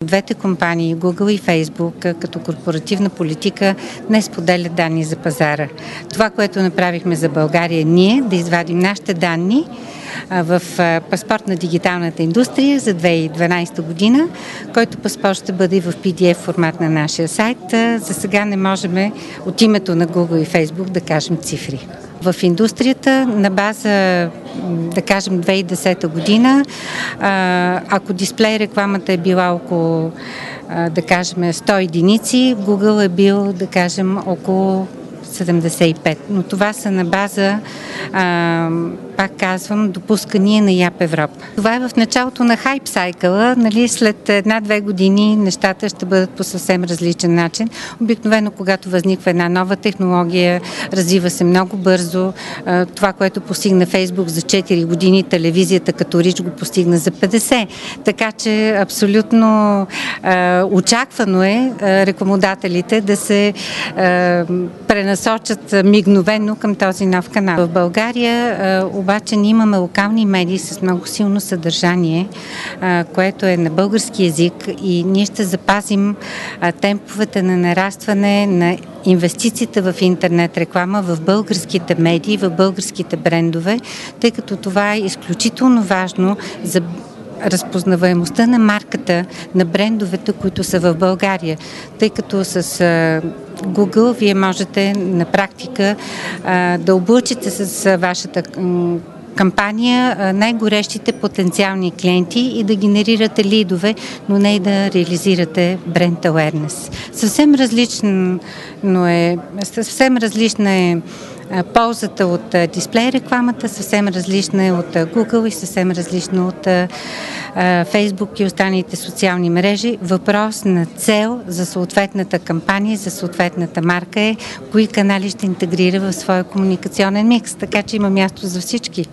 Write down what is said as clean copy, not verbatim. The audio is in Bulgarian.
Двете компании, Google и Facebook, като корпоративна политика, не споделят данни за пазара. Това, което направихме за България, ние да извадим нашите данни в паспорт на дигиталната индустрия за 2012 година, който паспорт ще бъде в PDF формат на нашия сайт. За сега не можем от името на Google и Facebook да кажем цифри. В индустрията на база, да кажем, 2010 година, ако дисплей рекламата е била около, да кажем, 100 единици, Google е бил, да кажем, около 75. Но това са на база, пак казвам, допускания на ЯП Европа. Това е в началото на хайп сайкъла, нали, след 1-2 години нещата ще бъдат по съвсем различен начин. Обикновено, когато възниква една нова технология, развива се много бързо. Това, което постигна Фейсбук за 4 години, телевизията като Рич го постигна за 50. Така че абсолютно очаквано е рекламодателите да се пренасочат мигновено към този нов канал. В България обаче ние имаме локални медии с много силно съдържание, което е на български език, и ние ще запазим темповете на нарастване на инвестицията в интернет реклама в българските медии, в българските брендове, тъй като това е изключително важно за разпознаваемостта на марката, на брендовете, които са в България. Тъй като с Google вие можете на практика да облъчите с вашата кампания най-горещите потенциални клиенти и да генерирате лидове, но не и да реализирате бренд awareness. Съвсем различна е ползата от дисплей рекламата, съвсем различна е от Google и съвсем различна от Facebook и останалите социални мрежи. Въпрос на цел за съответната кампания, за съответната марка е кои канали ще интегрира в своя комуникационен микс, така че има място за всички.